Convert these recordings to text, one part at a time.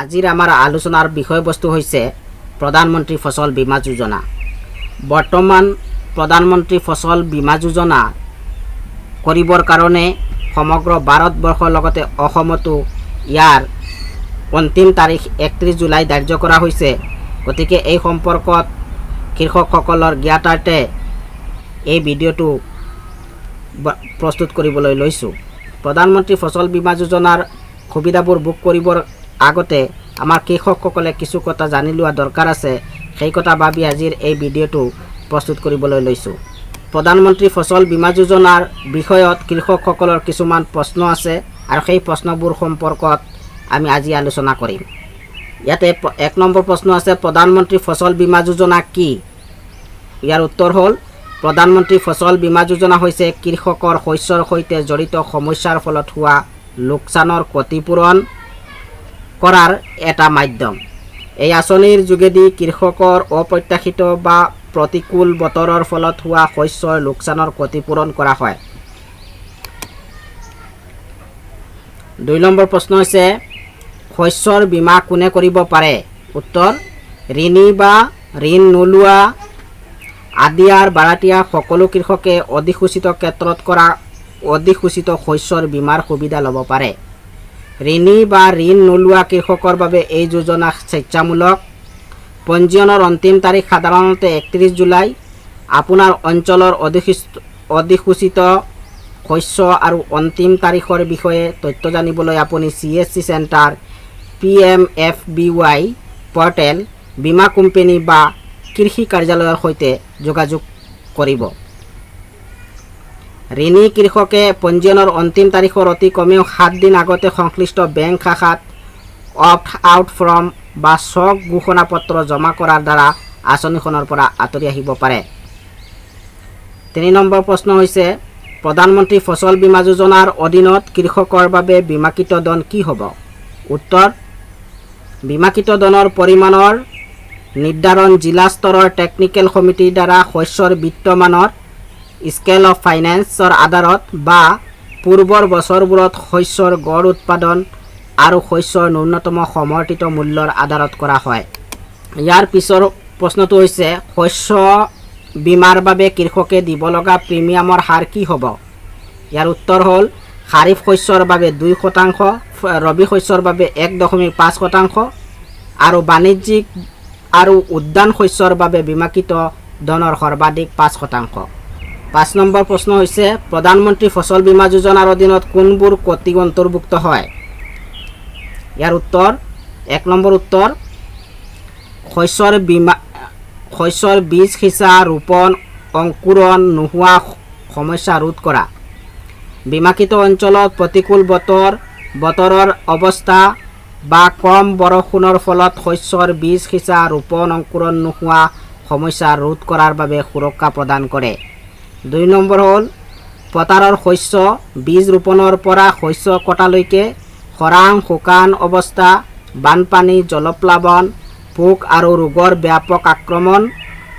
আজিৰ আমাৰ আলোচনাৰ বিষয়বস্তু হৈছে প্ৰধানমন্ত্ৰী ফসল বীমা যোজনা। বৰ্তমান প্ৰধানমন্ত্ৰী ফসল বীমা যোজনা কৰিবৰ কাৰণে সমগ্ৰ ভাৰতবৰ্ষৰ লগতে অসমতো ইয়াৰ অন্তিম তাৰিখ 31 জুলাই ধাৰ্য কৰা হৈছে। গতিকে এই সম্পৰ্কত কৃষকসকলৰ জ্ঞাতাৰ্থে এই ভিডিঅ'টো প্ৰস্তুত কৰিবলৈ লৈছোঁ। প্ৰধানমন্ত্ৰী ফসল বীমা যোজনাৰ সুবিধাবোৰ বুক কৰিবৰ আগতে আমাৰ কৃষকসকলে কিছু কথা জানি লোৱা দৰকাৰ আছে। সেই কথা ভাবি আজিৰ এই ভিডিঅ'টো প্ৰস্তুত কৰিবলৈ লৈছোঁ। প্ৰধানমন্ত্ৰী ফসল বীমা যোজনাৰ বিষয়ত কৃষকসকলৰ কিছুমান প্ৰশ্ন আছে আৰু সেই প্ৰশ্নবোৰ সম্পৰ্কত আমি আজি আলোচনা কৰিম। ইয়াতে 1 নম্বৰ প্ৰশ্ন আছে, প্ৰধানমন্ত্ৰী ফসল বীমা যোজনা কি? ইয়াৰ উত্তৰ হ'ল প্ৰধানমন্ত্ৰী ফসল বীমা যোজনা হৈছে কৃষকৰ শস্যৰ সৈতে জড়িত সমস্যাৰ ফলত হোৱা লোকচানৰ ক্ষতিপূৰণ কৰাৰ এটা মাধ্যম। এই আঁচনিৰ যোগেদি কৃষকৰ অপ্ৰত্যাশিত বা প্ৰতিকূল বতৰৰ ফলত হোৱা শস্যৰ লোকচানৰ ক্ষতিপূৰণ কৰা হয়। 2 নম্বৰ প্ৰশ্ন হৈছে, শস্যৰ বীমা কোনে কৰিব পাৰে? উত্তৰ, ঋণী বা ঋণ নোলোৱা আদিয়াৰ বাৰাতিয়া সকলো কৃষকে অধিসূচিত ক্ষেত্ৰত কৰা অধিসূচিত শস্যৰ বীমাৰ সুবিধা ল'ব পাৰে। ঋণী বা ঋণ নোলোৱা কৃষকৰ বাবে এই যোজনা স্বেচ্ছামূলক। পঞ্জীয়নৰ অন্তিম তাৰিখ সাধাৰণতে 31 জুলাই। আপোনাৰ অঞ্চলৰ অধিসূচিত শস্য আৰু অন্তিম তাৰিখৰ বিষয়ে তথ্য জানিবলৈ আপুনি CSC চেণ্টাৰ, PMFBY পৰ্টেল, বীমা কোম্পানী বা কৃষি কাৰ্যালয়ৰ সৈতে যোগাযোগ কৰিব। ঋণী কৃষকে পঞ্জীয়নৰ অন্তিম তাৰিখৰ অতি কমেও 7 দিন আগতে সংশ্লিষ্ট বেংক শাখাত অপ্ট আউট ফৰ্ম বা চক ঘোষণাপত্ৰ জমা কৰাৰ দ্বাৰা আঁচনিখনৰ পৰা আঁতৰি আহিব পাৰে। 3 নম্বৰ প্ৰশ্ন হৈছে, প্ৰধানমন্ত্ৰী ফসল বীমা যোজনাৰ অধীনত কৃষকৰ বাবে বীমাকৃত ধন কি হ'ব? উত্তৰ, বীমাকৃত ধনৰ পৰিমাণৰ নিৰ্ধাৰণ জিলা স্তৰৰ টেকনিকেল সমিতিৰ দ্বাৰা শস্যৰ বিত্তমানৰ স্কেল অফ ফাইনেন্সৰ আধাৰত বা পূৰ্বৰ বছৰবোৰত শস্যৰ গড় উৎপাদন আৰু শস্যৰ ন্যূনতম সমৰ্থিত মূল্যৰ আধাৰত কৰা হয়। ইয়াৰ পিছৰ প্ৰশ্নটো হৈছে, শস্য বীমাৰ বাবে কৃষকে দিব লগা প্ৰিমিয়ামৰ হাৰ কি হ'ব? ইয়াৰ উত্তৰ হ'ল, খাৰিফ শস্যৰ বাবে 2%, ৰবি শস্যৰ বাবে 1.5% আৰু বাণিজ্যিক আৰু উদ্যান শস্যৰ বাবে বীমাকৃত ধনৰ সৰ্বাধিক 5%। 5 নম্বৰ প্ৰশ্ন হৈছে, প্ৰধানমন্ত্ৰী ফসল বীমা যোজনাৰ অধীনত কোনবোৰ ক্ষতি অন্তৰ্ভুক্ত হয়? ইয়াৰ উত্তৰ, 1 নম্বৰ উত্তৰ, শস্যৰ বীজ সিঁচা, ৰোপণ, অংকুৰণ নোহোৱা সমস্যা ৰোধ কৰা। বীমাকৃত অঞ্চলত প্ৰতিকূল বতৰৰ অৱস্থা বা কম বৰষুণৰ ফলত শস্যৰ বীজ সিঁচা, ৰোপণ, অংকুৰণ নোহোৱা সমস্যা ৰোধ কৰাৰ বাবে সুৰক্ষা প্ৰদান কৰে। 2 নম্বৰ হ'ল, পথাৰৰ শস্য বীজ ৰোপণৰ পৰা শস্য কটালৈকে খৰাং, শুকান অৱস্থা, বানপানী, জলপ্লাৱন, পোক আৰু ৰোগৰ ব্যাপক আক্ৰমণ,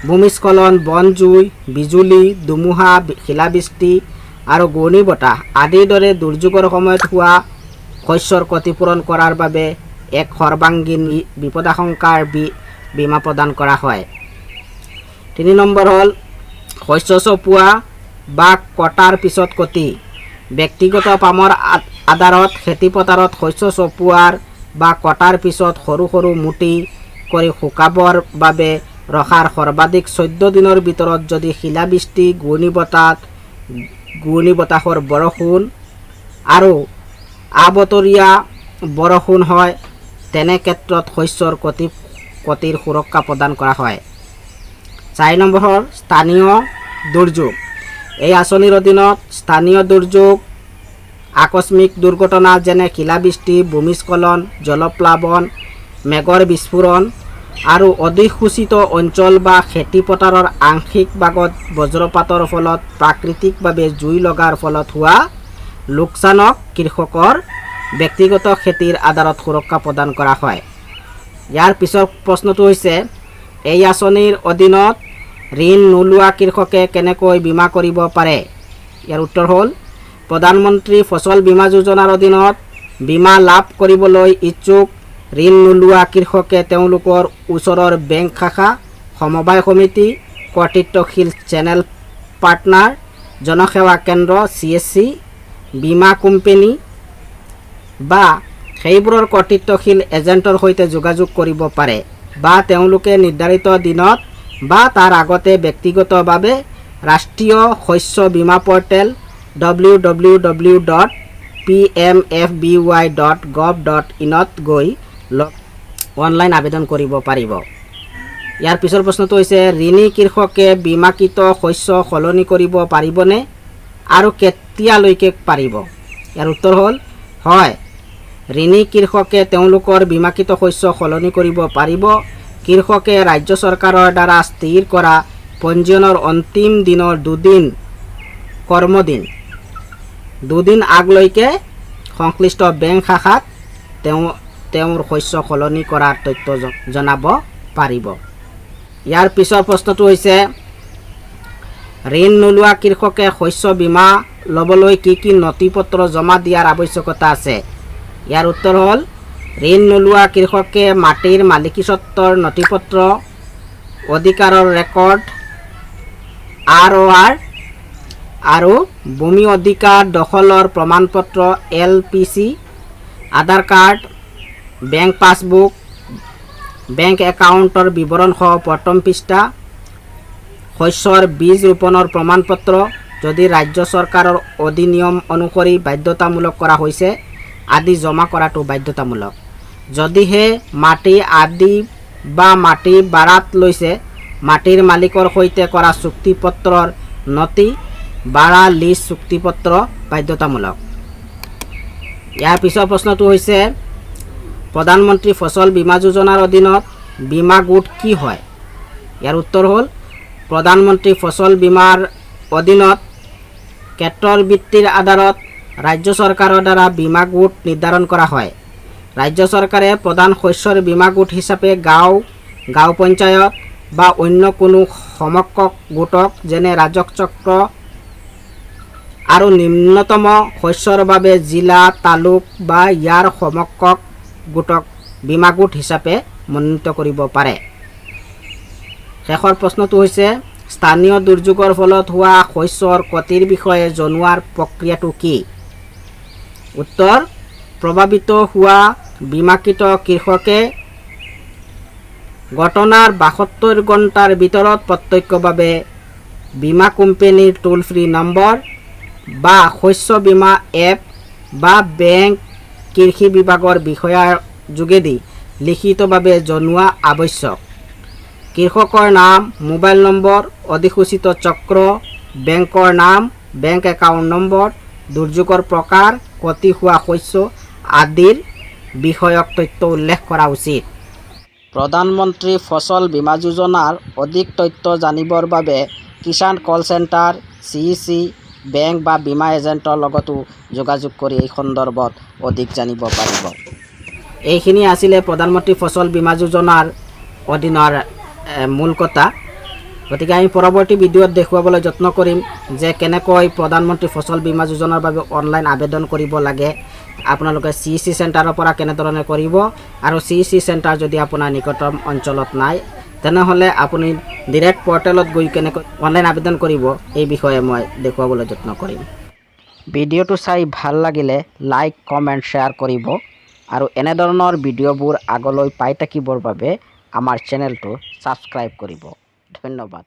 ভূমিস্খলন, বনজুই, বিজুলী, ধুমুহা, শিলাবৃষ্টি আৰু ঘূৰ্ণী বতাহ আদিৰ দৰে দুৰ্যোগৰ সময়ত হোৱা শস্যৰ ক্ষতিপূৰণ কৰাৰ বাবে এক সৰ্বাংগীন বিপদাশংকাৰ বীমা প্ৰদান কৰা হয়। 3 নম্বৰ হ'ল, শস্য চপোৱা বা কটাৰ পিছত ক্ষতি। ব্যক্তিগত পামৰ আধাৰত খেতিপথাৰত শস্য চপোৱাৰ বা কটাৰ পিছত সৰু সৰু মুঠি কৰি শুকাবৰ বাবে ৰখাৰ সৰ্বাধিক 14 দিনৰ ভিতৰত যদি শিলাবৃষ্টি, ঘূৰ্ণী বতাহৰ বৰষুণ আৰু আবতৰীয়া বৰষুণ হয়, তেনে ক্ষেত্ৰত শস্যৰ ক্ষতিৰ সুৰক্ষা প্ৰদান কৰা হয়। 4 নম্বৰ হ'ল, স্থানীয় দুৰ্যোগ। এই আঁচনিৰ অধীনত স্থানীয় দুৰ্যোগ, আকস্মিক দুৰ্ঘটনা যেনে শিলাবৃষ্টি, ভূমিস্খলন, জলপ্লাৱন, মেঘৰ বিস্ফোৰণ আৰু অধিসূচিত অঞ্চল বা খেতিপথাৰৰ আংশিক ভাগত বজ্ৰপাতৰ ফলত প্ৰাকৃতিকভাৱে জুই লগাৰ ফলত হোৱা লোকচানক কৃষকৰ ব্যক্তিগত খেতিৰ আধাৰত সুৰক্ষা প্ৰদান কৰা হয়। ইয়াৰ পিছৰ প্ৰশ্নটো হৈছে, এই আঁচনিৰ অধীনত ঋণ নোলোৱা কৃষকে কেনেকৈ বীমা কৰিব পাৰে? ইয়াৰ উত্তৰ হ'ল, প্ৰধানমন্ত্ৰী ফসল বীমা যোজনাৰ অধীনত বীমা লাভ কৰিবলৈ ইচ্ছুক ঋণ নোলোৱা কৃষকে তেওঁলোকৰ ওচৰৰ বেংক শাখা, সমবায় সমিতি, কৰ্তৃত্বশীল চেনেল পাৰ্টনাৰ, জনসেৱা কেন্দ্ৰ CSC, বীমা কোম্পানী বা সেইবোৰৰ কৰ্তৃত্বশীল এজেণ্টৰ সৈতে যোগাযোগ কৰিব পাৰে বা তেওঁলোকে নিৰ্ধাৰিত দিনত বা তাৰ আগতে ব্যক্তিগতভাৱে ৰাষ্ট্ৰীয় শস্য বীমা পৰ্টেল www.pmfby.gov.in ত গৈ অনলাইন আবেদন কৰিব পাৰিব। ইয়াৰ পিছৰ প্ৰশ্নটো হৈছে ঋণী কৃষকে বীমাকৃত শস্য সলনি কৰিব পাৰিবনে আৰু কেতিয়ালৈকে পাৰিব? ইয়াৰ উত্তৰ হ'ল হয়। ঋণী কৃষকে তেওঁলোকৰ বীমাকৃত শস্য সলনি কৰিব পাৰিব। কৃষকে ৰাজ্য চৰকাৰৰ দ্বাৰা স্থিৰ কৰা পঞ্জীয়নৰ অন্তিম দিনৰ দুদিন আগলৈকে সংশ্লিষ্ট বেংক শাখাত তেওঁৰ শস্য সলনি কৰাৰ তথ্য জনাব পাৰিব। ইয়াৰ পিছৰ প্ৰশ্নটো হৈছে ঋণ নোলোৱা কৃষকে শস্য বীমা ল'বলৈ কি কি নথিপত্ৰ জমা দিয়াৰ আৱশ্যকতা আছে? ইয়াৰ উত্তৰ হ'ল ঋণ নোলোৱা কৃষকে মাটিৰ মালিকীস্বত্বৰ নথিপত্ৰ, অধিকাৰৰ ৰেকৰ্ড ROR আৰু ভূমি অধিকাৰ দখলৰ প্ৰমাণপত্ৰ LPC, আধাৰ কাৰ্ড, বেংক পাছবুক, বেংক একাউণ্টৰ বিৱৰণ সহ প্ৰথম পৃষ্ঠা, শস্যৰ বীজ ৰোপণৰ প্ৰমাণপত্ৰ যদি ৰাজ্য চৰকাৰৰ অধিনিয়ম অনুসৰি বাধ্যতামূলক কৰা হৈছে আদি জমা কৰাটো বাধ্যতামূলক। যদিহে মাটি আদি বা মাটি বাৰাত লৈছে মাটিৰ মালিকৰ সৈতে কৰা চুক্তিপত্ৰৰ নথি বাৰা লিজ চুক্তিপত্ৰ বাধ্যতামূলক। ইয়াৰ পিছৰ প্ৰশ্নটো হৈছে প্ৰধানমন্ত্ৰী ফচল বীমা যোজনাৰ অধীনত বীমা গোট কি হয়? ইয়াৰ উত্তৰ হ'ল প্ৰধানমন্ত্ৰী ফচল বীমাৰ অধীনত ক্ষেত্ৰৰ ভিত্তিৰ আধাৰত ৰাজ্য চৰকাৰৰ দ্বাৰা বীমা গোট নিৰ্ধাৰণ কৰা হয়। ৰাজ্য চৰকাৰে প্ৰধান শস্যৰ বীমা গোট হিচাপে গাঁও পঞ্চায়ত বা অন্য কোনো সমকক্ষ গোটক যেনে ৰাজহ চক্ৰ আৰু নিম্নতম শস্যৰ বাবে জিলা, তালুক বা ইয়াৰ সমকক্ষ গোটক বীমা গোট হিচাপে মনোনীত কৰিব পাৰে। শেষৰ প্ৰশ্নটো হৈছে স্থানীয় দুৰ্যোগৰ ফলত হোৱা শস্যৰ ক্ষতিৰ বিষয়ে জনোৱাৰ প্ৰক্ৰিয়াটো কি? উত্তৰ প্ৰভাৱিত হোৱা বীমাকৃত কৃষকে ঘটনাৰ 72 ঘণ্টাৰ ভিতৰত প্ৰত্যক্ষভাৱে বীমা কোম্পানীৰ টোল ফ্ৰী নম্বৰ বা শস্য বীমা এপ বা বেংক কৃষি বিভাগৰ বিষয়াৰ যোগেদি লিখিতভাৱে জনোৱা আৱশ্যক। কৃষকৰ নাম, মোবাইল নম্বৰ, অধিসূচিত চক্ৰ, বেংকৰ নাম, বেংক একাউণ্ট নম্বৰ, দুৰ্যোগৰ প্ৰকাৰ, ক্ষতি হোৱা শস্য আদিৰ বিষয়ক তথ্য উল্লেখ কৰা উচিত। প্ৰধানমন্ত্ৰী ফচল বীমা যোজনাৰ অধিক তথ্য জানিবৰ বাবে কিষাণ কল চেণ্টাৰ, CEC, বেংক বা বীমা এজেণ্টৰ লগতো যোগাযোগ কৰি এই সন্দৰ্ভত অধিক জানিব পাৰিব। এইখিনি আছিলে প্ৰধানমন্ত্ৰী ফচল বীমা যোজনাৰ অধীনৰ মূল কথা। গতিকে আমি পৰৱৰ্তী ভিডিঅ'ত দেখুৱাবলৈ যত্ন কৰিম যে কেনেকৈ প্ৰধানমন্ত্ৰী ফচল বীমা যোজনাৰ বাবে অনলাইন আবেদন কৰিব লাগে, আপোনালোকে CEC চেণ্টাৰৰ পৰা কেনেধৰণে কৰিব আৰু CEC চেণ্টাৰ যদি আপোনাৰ নিকটতম অঞ্চলত নাই তেনেহ'লে আপুনি ডিৰেক্ট পৰ্টেলত গৈ কেনেকৈ অনলাইন আবেদন কৰিব এই বিষয়ে মই দেখুৱাবলৈ যত্ন কৰিম। ভিডিঅ'টো চাই ভাল লাগিলে লাইক, কমেণ্ট, শ্বেয়াৰ কৰিব আৰু এনেধৰণৰ ভিডিঅ'বোৰ আগলৈ পাই থাকিবৰ বাবে আমাৰ চেনেলটো ছাবস্ক্ৰাইব কৰিব। ধন্যবাদ।